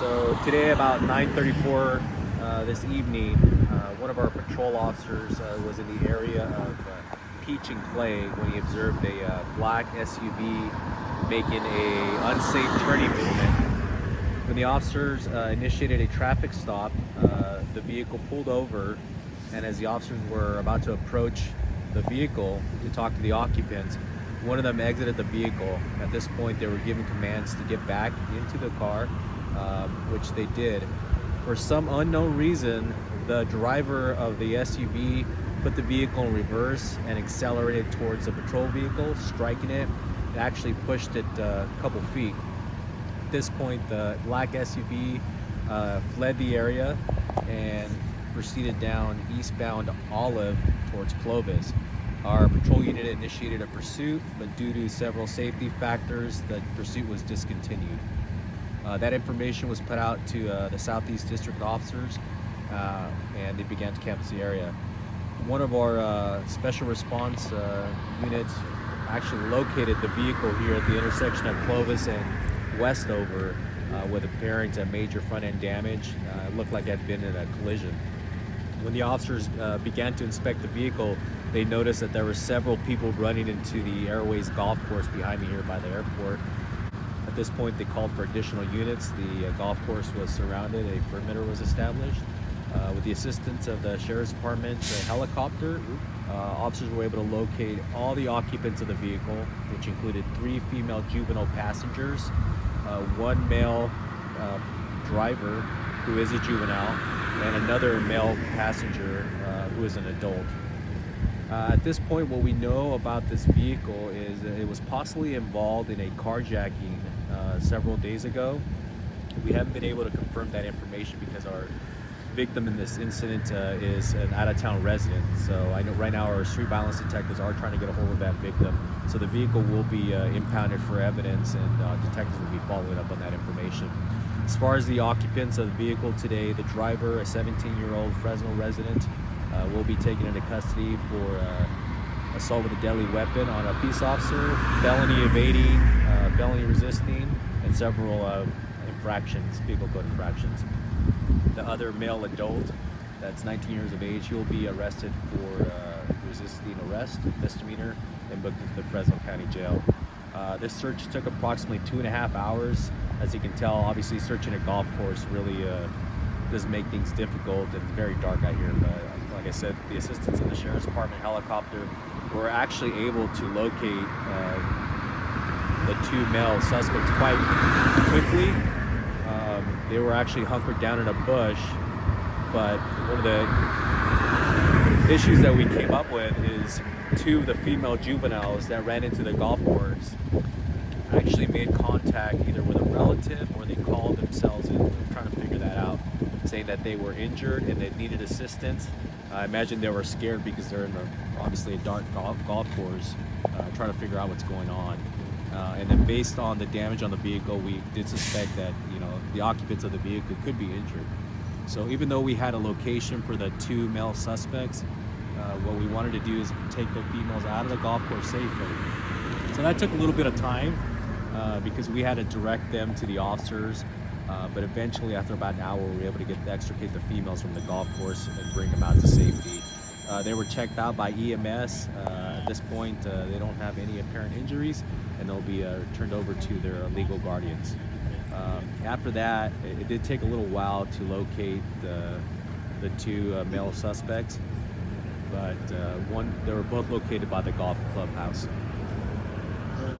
So today about 9:34 this evening, one of our patrol officers was in the area of Peach and Clay when he observed a black SUV making a unsafe turning movement. When the officers initiated a traffic stop, the vehicle pulled over, and as the officers were about to approach the vehicle to talk to the occupants, one of them exited the vehicle. At this point, they were given commands to get back into the car, which they did. For some unknown reason, the driver of the SUV put the vehicle in reverse and accelerated towards the patrol vehicle, striking it. It actually pushed it a couple feet. At this point, the black SUV fled the area and proceeded down eastbound Olive towards Clovis. Our patrol unit initiated a pursuit, but due to several safety factors, the pursuit was discontinued. That information was put out to the Southeast District officers, and they began to canvass the area. One of our special response units actually located the vehicle here at the intersection of Clovis and Westover with apparent major front-end damage. It looked like it had been in a collision. When the officers began to inspect the vehicle, they noticed that there were several people running into the Airways golf course behind me here by the airport. At this point, they called for additional units. The golf course was surrounded, a perimeter was established. With the assistance of the Sheriff's Department helicopter, officers were able to locate all the occupants of the vehicle, which included 3 female juvenile passengers, 1 male driver who is a juvenile, and another male passenger who is an adult. At this point, what we know about this vehicle is that it was possibly involved in a carjacking several days ago. We haven't been able to confirm that information because our victim in this incident is an out-of-town resident. So I know right now our street violence detectives are trying to get a hold of that victim. So the vehicle will be impounded for evidence, and detectives will be following up on that information. As far as the occupants of the vehicle today, the driver, a 17-year-old Fresno resident, will be taken into custody for assault with a deadly weapon on a peace officer, felony evading, felony resisting, and several infractions, vehicle code infractions. The other male adult, that's 19 years of age, he will be arrested for resisting arrest, misdemeanor, and booked into the Fresno County Jail. This search took approximately 2.5 hours. As you can tell, obviously searching a golf course really does make things difficult, and it's very dark out here. But like I said, the assistance of the Sheriff's Department helicopter were actually able to locate the 2 male suspects quite quickly. They were actually hunkered down in a bush, but one of the issues that we came up with is 2 of the female juveniles that ran into the golf course actually made contact either with a relative or they called themselves in. We're trying to figure that out, saying that they were injured and they needed assistance. I imagine they were scared because they're in obviously a dark golf course, trying to figure out what's going on. And then based on the damage on the vehicle, we did suspect that the occupants of the vehicle could be injured. So even though we had a location for the 2 male suspects, what we wanted to do is take the females out of the golf course safely. So that took a little bit of time because we had to direct them to the officers. But eventually, after about an hour, we were able to extricate the females from the golf course and bring them out to safety. They were checked out by EMS. At this point, they don't have any apparent injuries, and they'll be turned over to their legal guardians. After that, it did take a little while to locate the 2 male suspects, but they were both located by the golf clubhouse.